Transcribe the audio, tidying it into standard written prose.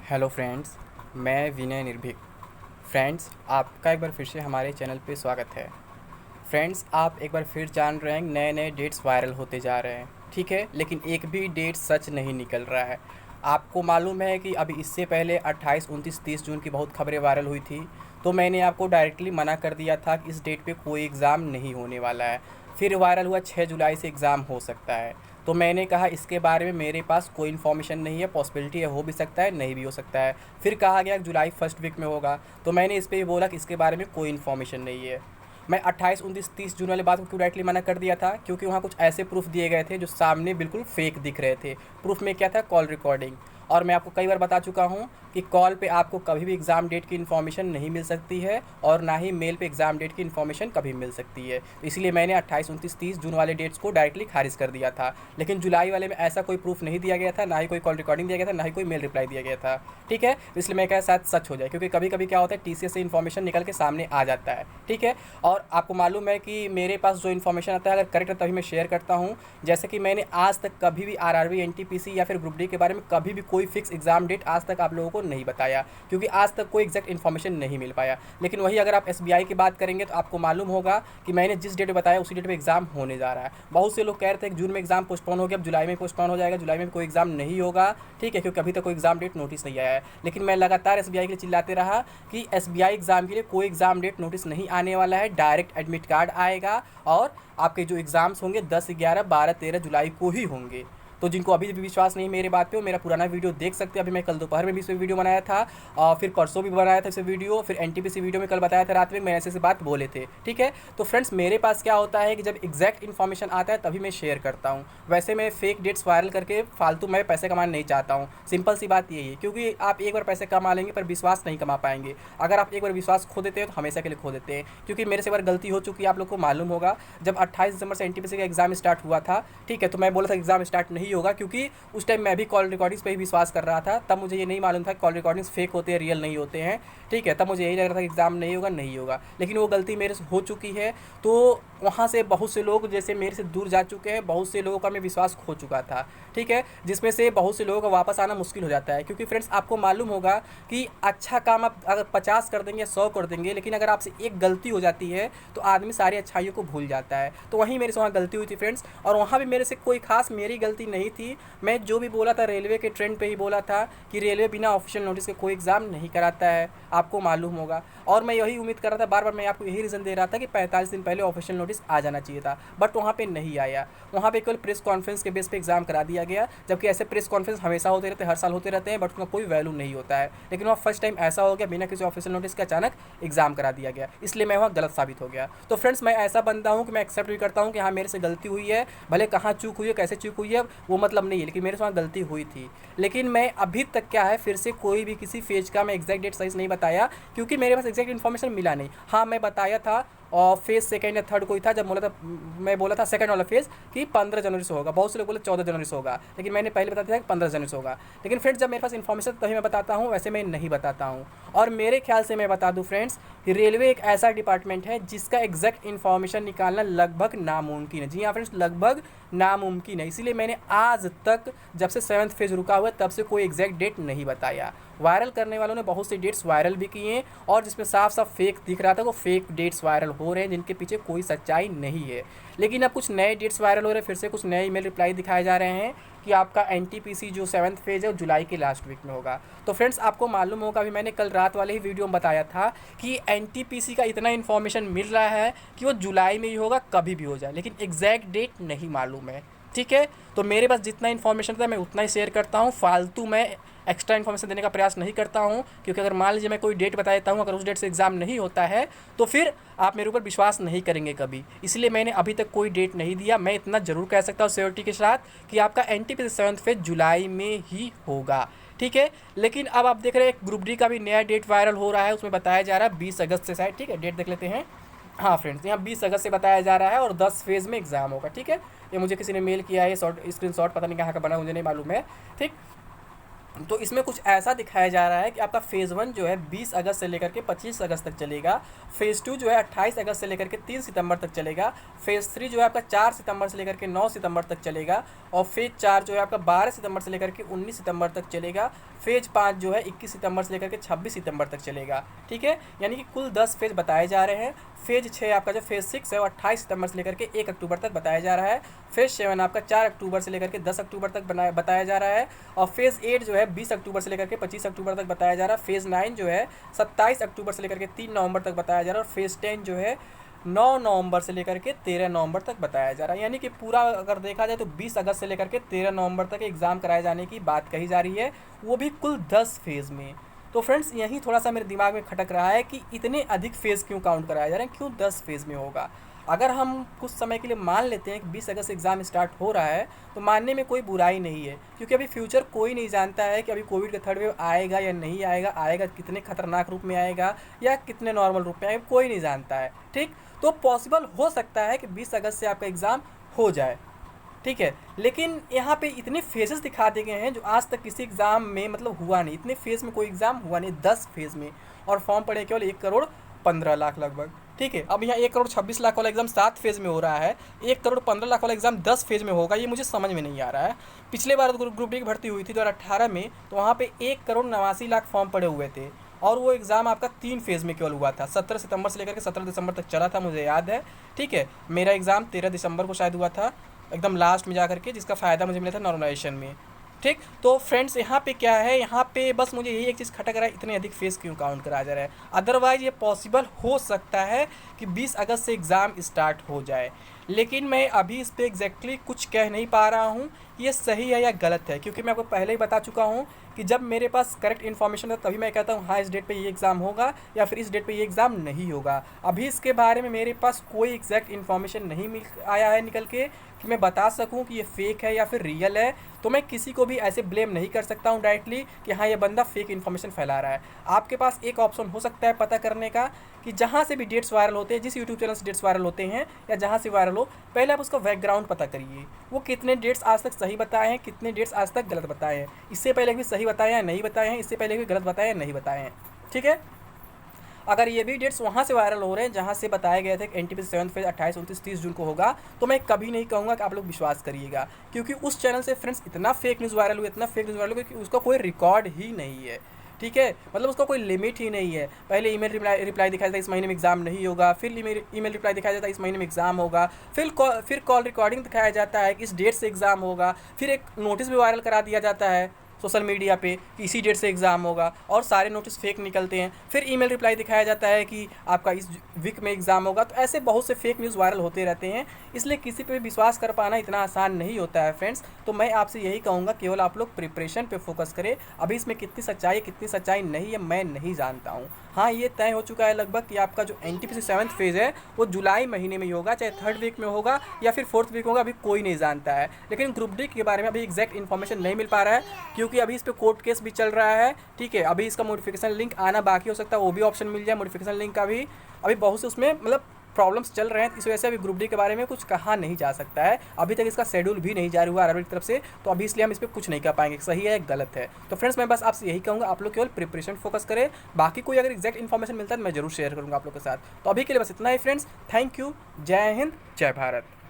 Hello friends, मैं विनय निर्भीक। Friends, आपका एक बार फिर से हमारे चैनल पे स्वागत है। फ्रेंड्स, आप एक बार फिर जान रहे हैं नए नए डेट्स वायरल होते जा रहे हैं, ठीक है, लेकिन एक भी डेट सच नहीं निकल रहा है। आपको मालूम है कि अभी इससे पहले 28, 29, 30 जून की बहुत खबरें वायरल हुई थी, तो मैंने आपको डायरेक्टली मना कर दिया था कि इस डेट पे कोई एग्ज़ाम नहीं होने वाला है। फिर वायरल हुआ 6 जुलाई से एग्ज़ाम हो सकता है, तो मैंने कहा इसके बारे में मेरे पास कोई इन्फॉर्मेशन नहीं है, पॉसिबिलिटी है हो भी सकता है, नहीं भी हो सकता है। फिर कहा गया कि जुलाई फर्स्ट वीक में होगा, तो मैंने इस पे भी बोला कि इसके बारे में कोई इन्फॉर्मेशन नहीं है। मैं 28, 29, 30 जून वाली बात को क्यों डायरेक्टली मना कर दिया था, क्योंकि वहाँ कुछ ऐसे प्रूफ दिए गए थे जो सामने बिल्कुल फेक दिख रहे थे। प्रूफ में क्या था? Call recording. और मैं आपको कई बार बता चुका हूँ कि कॉल पे आपको कभी भी एग्ज़ाम डेट की इन्फॉर्मेशन नहीं मिल सकती है, और ना ही मेल पे एग्ज़ाम डेट की इन्फॉर्मेशन कभी मिल सकती है। तो इसलिए मैंने 28, 29, 30 जून वाले डेट्स को डायरेक्टली खारिज कर दिया था। लेकिन जुलाई वाले में ऐसा कोई प्रूफ नहीं दिया गया था, ना ही कोई कॉल रिकॉर्डिंग दिया गया था, ना ही कोई मेल रिप्लाई दिया गया था, ठीक है। इसलिए मैं कहा शायद सच हो जाए, क्योंकि कभी कभी क्या होता है, टीसीएस से इन्फॉर्मेशन निकल के सामने आ जाता है, ठीक है। और आपको मालूम है कि मेरे पास जो इन्फॉर्मेशन आता है अगर करेक्ट है तभी मैं शेयर करता हूँ। जैसे कि मैंने आज तक कभी भी आरआरबी, एनटीपीसी या फिर ग्रुप डी के बारे में कभी भी कोई फिक्स एग्जाम डेट आज तक आप लोगों को नहीं बताया, क्योंकि आज तक कोई एग्जैक्ट इन्फॉर्मेशन नहीं मिल पाया। लेकिन वही अगर आप एसबीआई की बात करेंगे तो आपको मालूम होगा कि मैंने जिस डेट बताया उसी डेट पे एग्जाम होने जा रहा है। बहुत से लोग कह रहे थे कि जून में एग्जाम पोस्टपोन हो गया, अब जुलाई में पोस्टपोन हो जाएगा, जुलाई में कोई एग्जाम नहीं होगा, ठीक है, क्योंकि अभी तक कोई एग्जाम डेट नोटिस नहीं आया है। लेकिन मैं लगातार एसबीआई के लिए चिल्लाते रहा कि एसबीआई एग्जाम के लिए कोई एग्जाम डेट नोटिस नहीं आने वाला है, डायरेक्ट एडमिट कार्ड आएगा और आपके जो एग्जाम्स होंगे 10, 11, 12, 13 जुलाई को ही होंगे। तो जिनको अभी भी विश्वास नहीं मेरे बात पे, वो मेरा पुराना वीडियो देख सकते हैं। अभी मैं कल दोपहर में भी इस पे वीडियो बनाया था, और फिर परसों भी बनाया था इस वीडियो, फिर एनटीपीसी वीडियो में कल बताया था रात में, मैंने ऐसे बात बोले थे, ठीक है। तो फ्रेंड्स, मेरे पास क्या होता है कि जब एग्जैक्ट इन्फॉर्मेशन आता है तभी मैं शेयर करता हूँ। वैसे मैं फेक डेट्स वायरल करके फालतू मैं पैसे कमाना नहीं चाहता हूँ, सिंपल सी बात यही है। क्योंकि आप एक बार पैसे कमा लेंगे पर विश्वास नहीं कमा पाएंगे। अगर आप एक बार विश्वास खो देते हैं तो हमेशा के लिए खो देते हैं। क्योंकि मेरे से एक बार गलती हो चुकी है, आप लोग को मालूम होगा। जब 28 दिसंबर से एनटीपीसी का एग्जाम स्टार्ट हुआ था, ठीक है, तो मैं बोला था एग्जाम स्टार्ट नहीं होगा, क्योंकि उस टाइम मैं भी कॉल रिकॉर्डिंग्स पे ही विश्वास कर रहा था। तब मुझे ये नहीं मालूम था कि कॉल रिकॉर्डिंग्स फेक होते हैं, रियल नहीं होते हैं, ठीक है। तब मुझे यही लग रहा था कि एग्ज़ाम नहीं होगा, नहीं होगा। लेकिन वो गलती मेरे से हो चुकी है, तो वहाँ से बहुत से लोग जैसे मेरे से दूर जा चुके हैं, बहुत से लोगों का मैं विश्वास खो चुका था, ठीक है, जिसमें से बहुत से लोगों का वापस आना मुश्किल हो जाता है। क्योंकि फ्रेंड्स, आपको मालूम होगा कि अच्छा काम आप अगर 50 कर देंगे, 100 कर देंगे, लेकिन अगर आपसे एक गलती हो जाती है तो आदमी सारी अच्छाइयों को भूल जाता है। तो वहीं मेरे से वहाँ गलती हुई थी फ्रेंड्स, और वहाँ भी मेरे से कोई खास मेरी गलती नहीं थी। मैं जो भी बोला था रेलवे के ट्रेंड पे ही बोला था कि रेलवे बिना ऑफिशियल नोटिस के कोई एग्ज़ाम नहीं कराता है, आपको मालूम होगा। और मैं यही उम्मीद कर रहा था, बार बार मैं आपको यही रीज़न दे रहा था कि 45 दिन पहले ऑफिशियल नोटिस आ जाना चाहिए था, बट वहाँ पे नहीं आया। वहाँ पे केवल प्रेस कॉन्फ्रेंस के बेस पे एग्ज़ाम करा दिया गया, जबकि ऐसे प्रेस कॉन्फ्रेंस हमेशा होते रहते हैं, हर साल होते रहते हैं, बट उनका कोई वैल्यू नहीं होता है। लेकिन वहाँ फर्स्ट टाइम ऐसा हो गया, बिना किसी ऑफिशियल नोटिस के अचानक एग्ज़ाम करा दिया गया, इसलिए मैं वहाँ गलत साबित हो गया। तो फ्रेंड्स, मैं ऐसा बंदा हूँ कि मैं एक्सेप्ट भी करता हूँ कि हाँ मेरे से गलती हुई है, भले कहाँ चूक हुई है, कैसे चूक हुई है, वो मतलब नहीं है, लेकिन मेरे से वहाँ गलती हुई थी। लेकिन मैं अभी तक क्या है, फिर से कोई भी किसी फेज का मैं एग्जैक्ट डेट सही से नहीं बताया, क्योंकि मेरे पास एग्जैक्ट इन्फॉर्मेशन मिला नहीं। हाँ, मैं बताया था और फेज़ सेकंड या थर्ड कोई था, जब बोला था, मैं बोला था सेकंड वाला फेज़ कि 15 जनवरी से होगा, बहुत से लोग बोले 14 जनवरी से होगा, लेकिन मैंने पहले बता दिया कि 15 जनवरी से होगा। लेकिन फ्रेंड्स, जब मेरे पास इन्फॉर्मेशन तभी मैं बताता हूँ, वैसे मैं नहीं बताता हूँ। और मेरे ख्याल से मैं बता दूँ फ्रेंड्स कि रेलवे एक ऐसा डिपार्टमेंट है जिसका एग्जैक्ट इन्फॉर्मेशन निकालना लगभग नामुमकिन है। जी हाँ फ्रेंड्स, लगभग नामुमकिन है। इसीलिए मैंने आज तक, जब से 7th फेज़ रुका हुआ है, तब से कोई एग्जैक्ट डेट नहीं बताया। वायरल करने वालों ने बहुत सी डेट्स वायरल भी किए हैं, और जिसमें साफ साफ फेक दिख रहा था वो फेक डेट्स वायरल हो रहे हैं, जिनके पीछे कोई सच्चाई नहीं है। लेकिन अब कुछ नए डेट्स वायरल हो रहे हैं, फिर से कुछ नए ईमेल रिप्लाई दिखाए जा रहे हैं कि आपका एनटीपीसी जो 7th फेज़ है वो जुलाई के लास्ट वीक में होगा। तो फ्रेंड्स, आपको मालूम होगा, अभी मैंने कल रात वाले ही वीडियो में बताया था कि एनटीपीसी का इतना इन्फॉर्मेशन मिल रहा है कि वो जुलाई में ही होगा, कभी भी हो जाए, लेकिन एग्जैक्ट डेट नहीं मालूम है, ठीक है। तो मेरे पास जितना इन्फॉर्मेशन था मैं उतना ही शेयर करता हूँ, फालतू मैं एक्स्ट्रा इन्फॉर्मेशन देने का प्रयास नहीं करता हूँ। क्योंकि अगर मान लीजिए मैं कोई डेट बता देता हूँ, अगर उस डेट से एग्ज़ाम नहीं होता है तो फिर आप मेरे ऊपर विश्वास नहीं करेंगे कभी। इसलिए मैंने अभी तक कोई डेट नहीं दिया। मैं इतना ज़रूर कह सकता हूँ श्योरिटी के साथ कि आपका एनटीपीसी 7th फेज़ जुलाई में ही होगा, ठीक है। लेकिन अब आप देख रहे हैं ग्रुप डी का भी नया डेट वायरल हो रहा है, उसमें बताया जा रहा है 20 अगस्त से शायद, ठीक है, डेट देख लेते हैं। हाँ फ्रेंड्स, यहाँ 20 अगस्त से बताया जा रहा है और 10 फेज़ में एग्ज़ाम होगा, ठीक है। ये मुझे किसी ने मेल किया है, शॉर्ट स्क्रीनशॉट पता नहीं कहाँ का बना, मुझे नहीं मालूम है, ठीक। तो इसमें कुछ ऐसा दिखाया जा रहा है कि आपका फ़ेज़ 1 जो है 20 अगस्त से लेकर के 25 अगस्त तक चलेगा। फ़ेज़ 2 जो है 28 अगस्त से लेकर के 3 सितंबर तक चलेगा। फ़ेज़ 3 जो है आपका 4 सितंबर से लेकर के 9 सितंबर तक चलेगा। और फ़ेज़ 4 जो है आपका 12 सितंबर से लेकर के 19 सितंबर तक चलेगा। फ़ेज़ 5 जो है 21 सितंबर से लेकर के 26 सितंबर तक चलेगा। ठीक है, यानी कि कुल 10 फेज़ बताए जा रहे हैं। फ़ेज़ 6 आपका जो फ़ेज़ 6 है वो 28 सितंबर से लेकर के 1 अक्टूबर तक बताया जा रहा है। फ़ेज़ 7 आपका 4 अक्टूबर से लेकर के 10 अक्टूबर तक बताया जा रहा है। और फ़ेज़ 8 जो है 20 अक्टूबर से लेकर के 25 अक्टूबर तक बताया जा रहा है। फ़ेज़ 9 जो है 27 अक्टूबर से लेकर के 3 नवंबर तक बताया जा रहा है। और फ़ेज़ 10 जो है 9 नवंबर से लेकर के 13 नवंबर तक बताया जा रहा है। यानी कि पूरा अगर देखा जाए तो 20 अगस्त से लेकर के 13 नवंबर तक एग्ज़ाम कराए जाने की बात कही जा रही है, वो भी कुल 10 फेज़ में। तो फ्रेंड्स यही थोड़ा सा मेरे दिमाग में खटक रहा है कि इतने अधिक फेज़ क्यों काउंट कराया जा रहे हैं, क्यों 10 फेज़ में होगा। अगर हम कुछ समय के लिए मान लेते हैं कि 20 अगस्त से एग्ज़ाम स्टार्ट हो रहा है, तो मानने में कोई बुराई नहीं है, क्योंकि अभी फ्यूचर कोई नहीं जानता है कि अभी कोविड का थर्ड वेव आएगा या नहीं आएगा, आएगा कितने खतरनाक रूप में आएगा या कितने नॉर्मल रूप में आएगा, कोई नहीं जानता है। ठीक, तो पॉसिबल हो सकता है कि 20 अगस्त से आपका एग्ज़ाम हो जाए। ठीक है, लेकिन यहाँ पे इतने फेजेस दिखा दिए गए हैं जो आज तक किसी एग्ज़ाम में मतलब हुआ नहीं। इतने फेज़ में कोई एग्ज़ाम हुआ नहीं, 10 फेज़ में, और फॉर्म पड़े केवल 1,15,00,000 लगभग। ठीक है, अब यहाँ 1,26,00,000 वाला एग्ज़ाम 7 फेज़ में हो रहा है, 1,15,00,000 वाला एग्ज़ाम 10 फेज़ में होगा, ये मुझे समझ में नहीं आ रहा है। पिछले बार ग्रुप डी की भर्ती हुई थी 2018 में, तो वहाँ पे 1,89,00,000 फॉर्म पड़े हुए थे, और वो एग्ज़ाम आपका 3 फेज़ में केवल हुआ था। 17 सितंबर से लेकर के 17 दिसंबर तक चला था, मुझे याद है। ठीक है, मेरा एग्ज़ाम 13 दिसंबर को शायद हुआ था, एकदम लास्ट में जा करके, जिसका फ़ायदा मुझे मिला था नॉर्मलाइजेशन में। ठीक, तो फ्रेंड्स यहाँ पे क्या है, यहाँ पे बस मुझे यही एक चीज़ खटक रहा है, इतने अधिक फेज़ क्यों काउंट करा जा रहा है। अदरवाइज़ ये पॉसिबल हो सकता है कि 20 अगस्त से एग्ज़ाम स्टार्ट हो जाए, लेकिन मैं अभी इस पर एग्जैक्टली कुछ कह नहीं पा रहा हूँ ये सही है या गलत है, क्योंकि मैं आपको पहले ही बता चुका हूँ कि जब मेरे पास करेक्ट इन्फॉर्मेशन है तभी मैं कहता हूँ हाँ इस डेट पे ये एग्ज़ाम होगा या फिर इस डेट पे ये एग्ज़ाम नहीं होगा। अभी इसके बारे में मेरे पास कोई एग्जैक्ट इन्फॉर्मेशन नहीं मिल आया है निकल के कि मैं बता सकूं कि ये फेक है या फिर रियल है, तो मैं किसी को भी ऐसे ब्लेम नहीं कर सकता हूं डायरेक्टली कि हाँ ये बंदा फेक इन्फॉर्मेशन फैला रहा है। आपके पास एक ऑप्शन हो सकता है पता करने का कि जहाँ से भी डेट्स वायरल होते हैं, जिस यूट्यूब चैनल से डेट्स वायरल होते हैं या जहाँ से वायरल हो, पहले आप उसका बैकग्राउंड पता करिए, वो कितने डेट्स आज तक सही बताए हैं, कितने डेट्स आज तक गलत बताए हैं, इससे पहले भी सही बताए हैं नहीं बताए हैं, इससे पहले भी गलत बताए हैं नहीं बताए हैं। ठीक है, अगर ये भी डेट्स वहाँ से वायरल हो रहे हैं जहाँ से बताए गए थे कि एनटीपीसी 7th फेज 28, 29, 30 जून को होगा, तो मैं कभी नहीं कहूँगा कि आप लोग विश्वास करिएगा, क्योंकि उस चैनल से फ्रेंड्स इतना फेक न्यूज़ वायरल हुआ, इतना फेक न्यूज़ वायरल हुआ कि उसका कोई रिकॉर्ड ही नहीं है। ठीक है, मतलब उसका कोई लिमिट ही नहीं है। पहले ईमेल रिप्लाई दिखाया जाता है इस महीने में एग्ज़ाम नहीं होगा, फिर ईमेल रिप्लाई दिखाया जाता है इस महीने में एग्ज़ाम होगा, फिर कॉल रिकॉर्डिंग दिखाया जाता है कि इस डेट से एग्ज़ाम होगा, फिर एक नोटिस भी वायरल करा दिया जाता है सोशल मीडिया पे कि इसी डेट से एग्ज़ाम होगा, और सारे नोटिस फेक निकलते हैं। फिर ईमेल रिप्लाई दिखाया जाता है कि आपका इस वीक में एग्ज़ाम होगा। तो ऐसे बहुत से फेक न्यूज़ वायरल होते रहते हैं, इसलिए किसी पे भी विश्वास कर पाना इतना आसान नहीं होता है फ्रेंड्स। तो मैं आपसे यही कहूँगा केवल आप लोग प्रिपरेशन पे फोकस करें। अभी इसमें कितनी सच्चाई कितनी सच्चाई नहीं है मैं नहीं जानता हूँ। हाँ, ये तय हो चुका है लगभग कि आपका जो एनटीपीसी 7th फेज़ है वो जुलाई महीने में ही होगा, चाहे 3rd वीक में होगा या फिर 4th वीक होगा, अभी कोई नहीं जानता है। लेकिन ग्रुप डी के बारे में अभी एग्जैक्ट इन्फॉर्मेशन नहीं मिल पा रहा है, क्योंकि अभी इस पर कोर्ट केस भी चल रहा है। ठीक है, अभी इसका मॉडिफिकेशन लिंक आना बाकी हो सकता है, वो भी ऑप्शन मिल जाए मॉडिफिकेशन लिंक का भी। अभी बहुत से उसमें मतलब प्रॉब्लम्स चल रहे हैं, इस वजह से अभी ग्रुप डी के बारे में कुछ कहा नहीं जा सकता है। अभी तक इसका शेड्यूल भी नहीं जारी हुआ आरआरबी की तरफ से, तो अभी इसलिए हम इस पर कुछ नहीं कर पाएंगे सही है गलत है। तो फ्रेंड्स मैं बस आपसे यही कहूँगा आप लोग केवल प्रिपरेशन फोकस करें, बाकी कोई अगर एग्जैक्ट इन्फॉर्मेशन मिलता है तो मैं जरूर शेयर करूँगा आप लोग के साथ। तो अभी के लिए बस इतना ही फ्रेंड्स, थैंक यू, जय हिंद, जय भारत।